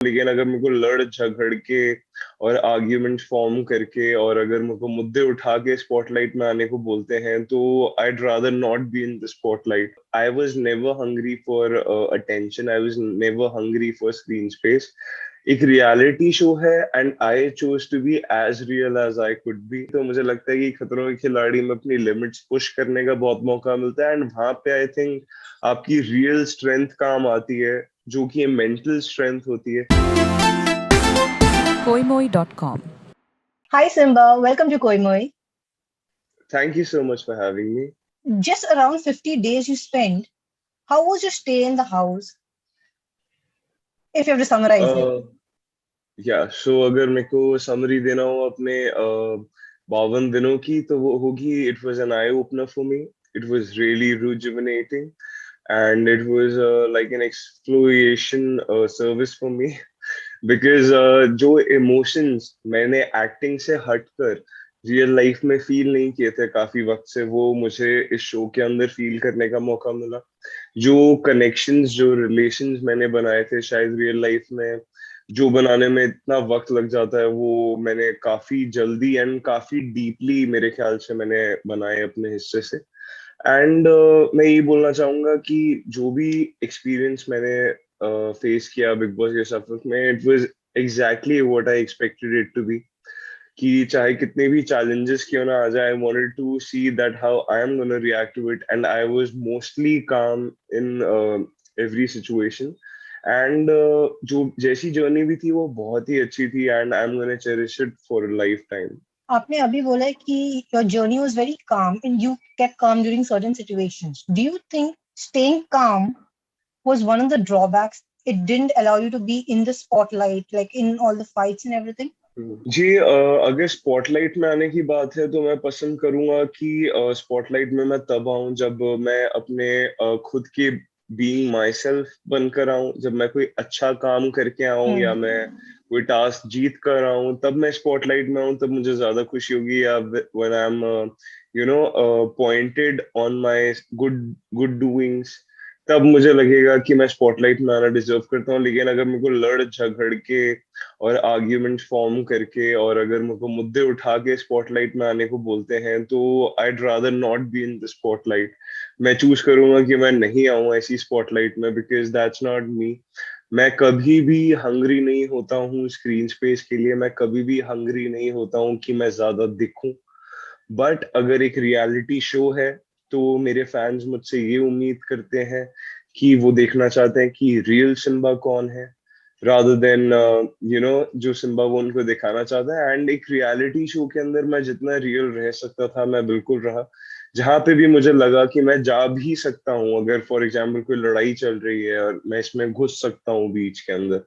लेकिन अगर मेरे को लड़ झगड़ के और आर्ग्यूमेंट फॉर्म करके और अगर मेरे को मुद्दे उठा के स्पॉटलाइट में आने को बोलते हैं तो I'd rather not be in the spotlight. I was never hungry for attention. I was never hungry for screen space. एक रियलिटी शो है and I chose to be as real as I could be. तो मुझे लगता है कि खतरों के खिलाड़ी में अपनी लिमिट्स पुश करने का बहुत मौका मिलता है एंड वहां पे आई थिंक आपकी रियल स्ट्रेंथ काम आती है, जो कि मेंटल स्ट्रेंथ होती है। Koimoi.com. Hi Simba, welcome to Koimoi. Thank you so much for having me. Just around 50 days you spent. How was your stay in the house? If you have to summarize it. सो अगर मेरे को summary देना हो अपने 52 दिनों की तो वो होगी it was an eye opener for me. It was really rejuvenating and it was like an exploration service for me because जो इमोशंस मैंने एक्टिंग से हटकर रियल लाइफ में फील नहीं किए थे काफी वक्त से, वो मुझे इस शो के अंदर फील करने का मौका मिला। जो कनेक्शंस, जो रिलेशंस मैंने बनाए थे शायद रियल लाइफ में जो बनाने में इतना वक्त लग जाता है, वो मैंने काफी जल्दी एंड काफी डीपली मेरे ख्याल से मैंने बनाए अपने हिस्से से। एंड मैं ये बोलना चाहूंगा कि जो भी एक्सपीरियंस मैंने फेस किया बिग बॉस के सफर में, it was exactly what I expected it to be. कि चाहे कितने भी चैलेंजेस क्यों ना आ जाए, I wanted to see that how I am gonna react to it and I was mostly calm in every situation. And जो जैसी जर्नी भी थी वो बहुत ही अच्छी थी and I am gonna cherish it for life time. आपने अभी बोला है कि your journey was very calm and you kept calm during certain situations. Do you think staying calm was one of the drawbacks? It didn't allow you to be in the spotlight, like in all the fights and everything? जी, अगर spotlight में आने की बात है तो मैं पसंद करूंगा कि स्पॉटलाइट में मैं तब आऊं जब मैं अपने खुद के बीइंग माई सेल्फ बनकर आऊं, जब मैं कोई अच्छा काम करके आऊं या मैं कोई टास्क जीत कर आऊं, तब मैं स्पॉटलाइट में आऊं, तब मुझे ज्यादा खुशी होगी। या when I am pointed on my good good doings, तब मुझे लगेगा कि मैं स्पॉटलाइट में आना डिजर्व करता हूँ। लेकिन अगर मेरे को लड़ झगड़ के और आर्ग्यूमेंट फॉर्म करके और अगर मेरे को मुद्दे उठा के स्पॉटलाइट में आने को बोलते हैं तो I'd rather not be in the spotlight. मैं चूज करूंगा कि मैं नहीं आऊं ऐसी स्पॉटलाइट में, बिकॉज दैट्स नॉट मी। मैं कभी भी हंग्री नहीं होता हूँ स्क्रीन स्पेस के लिए, मैं कभी भी हंग्री नहीं होता हूँ कि मैं ज्यादा दिखूं। बट अगर एक रियलिटी शो है तो मेरे फैंस मुझसे ये उम्मीद करते हैं कि वो देखना चाहते हैं कि रियल सिम्बा कौन है, rather than जो सिम्बा वो उनको दिखाना चाहता है। एंड एक रियलिटी शो के अंदर मैं जितना रियल रह सकता था मैं बिल्कुल रहा। जहां पे भी मुझे लगा कि मैं जा भी सकता हूँ, अगर फॉर एग्जाम्पल कोई लड़ाई चल रही है और मैं इसमें घुस सकता हूँ बीच के अंदर,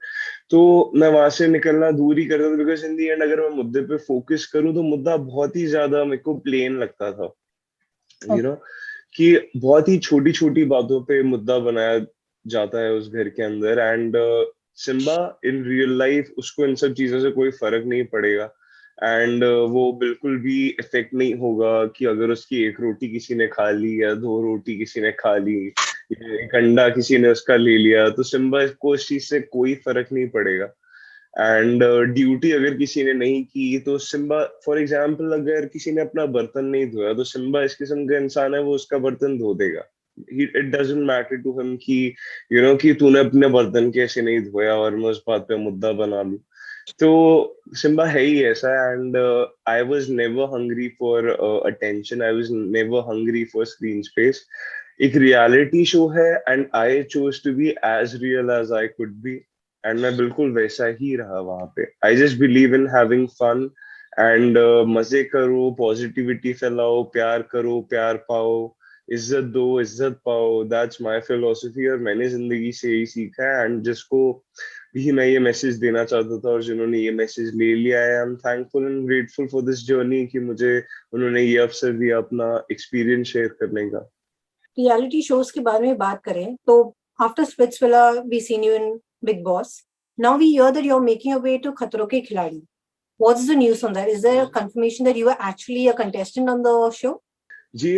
तो मैं वहां से निकलना दूर ही करता था। बिकॉज इन दी एंड अगर मैं मुद्दे पे फोकस करूँ तो मुद्दा बहुत ही ज्यादा मेरे को प्लेन लगता था, कि बहुत ही छोटी छोटी बातों पे मुद्दा बनाया जाता है उस घर के अंदर। And Simba in real life उसको इन सब चीजों से कोई फर्क नहीं पड़ेगा एंड वो बिल्कुल भी इफेक्ट नहीं होगा कि अगर उसकी एक रोटी किसी ने खा ली या दो रोटी किसी ने खा ली या एक अंडा किसी ने उसका ले लिया, तो सिम्बा को इस चीज से कोई फर्क नहीं पड़ेगा। एंड ड्यूटी अगर किसी ने नहीं की तो सिम्बा, फॉर एग्जाम्पल अगर किसी ने अपना बर्तन नहीं धोया तो सिम्बा इस किस्म का इंसान है, वो उसका बर्तन धो देगा। It doesn't matter to him कि कि तूने अपने बर्तन कैसे नहीं धोया और मैं उस बात पे मुद्दा बना लूं। तो सिम्बा है ही ऐसा। And I was never hungry for attention, I was never hungry for screen space. एक रियलिटी शो है and I chose to be as real as I could be and मैं बिल्कुल वैसा ही रहा वहां पे। I just believe in having fun and मजे करो, पॉजिटिविटी फैलाओ, प्यार करो, प्यार पाओ, इज्जत दो, इज्जत पाओ। दैट्स माय फिलोसफी और मैंने जिंदगी से यही सीखा है। एंड जिसको भी मैं ये मैसेज देना चाहता था और जिन्होंने ये मैसेज ले लिया है, I am thankful and grateful for this journey कि मुझे उन्होंने ये अवसर दिया अपना एक्सपीरियंस शेयर करने का। रियलिटी शोज के बारे में बात करें तो after Splitsvilla we seen you in Bigg Boss, now we hear that you are making a way to Khatron Ke खिलाड़ी. What's the news on that? Is there a confirmation that you are actually a contestant on the show? जी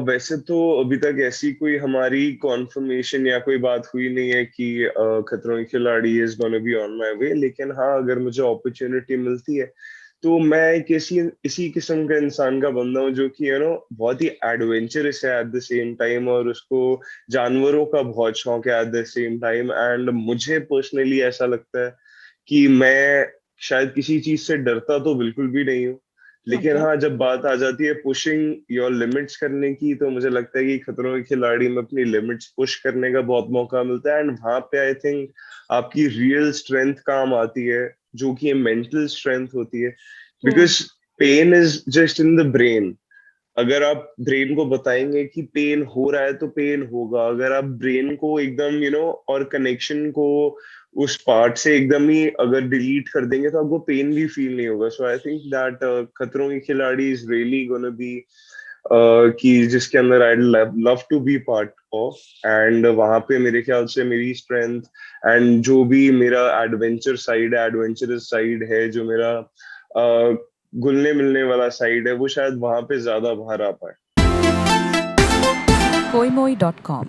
वैसे तो अभी तक ऐसी कोई हमारी conformation या कोई बात हुई नहीं है कि खतरों के खिलाड़ी is gonna be on my way, लेकिन हाँ अगर मुझे अपॉर्चुनिटी मिलती है तो मैं एक इसी किस्म का इंसान का बंदा हूँ जो कि बहुत ही एडवेंचरस है एट द सेम टाइम, और उसको जानवरों का बहुत शौक है at the same time. And मुझे पर्सनली ऐसा लगता है कि मैं शायद किसी चीज से डरता तो बिल्कुल भी नहीं हूँ, लेकिन Okay. हाँ जब बात आ जाती है पुशिंग योर लिमिट्स करने की, तो मुझे लगता है कि खतरों के खिलाड़ी में अपनी लिमिट्स पुश करने का बहुत मौका मिलता है। एंड वहां पे आई थिंक आपकी रियल स्ट्रेंथ काम आती है, जो कि मेंटल स्ट्रेंथ होती है, Yeah. Because pain is just in the brain. अगर आप ब्रेन को बताएंगे कि पेन हो रहा है तो पेन होगा, अगर आप ब्रेन को एकदम और कनेक्शन को उस पार्ट से एकदम ही अगर डिलीट कर देंगे तो आपको पेन भी फील नहीं होगा। सो आई थिंक दैट खतरों के खिलाड़ी इज रियली गोना बी कि जिसके अंदर I love to be part of. And वहां पे मेरे ख्याल से मेरी स्ट्रेंथ एंड जो भी मेरा एडवेंचर साइड है, एडवेंचरस साइड है, जो मेरा घुलने मिलने वाला साइड है, वो शायद वहां पे ज्यादा बाहर आ पाए। Koimoi.com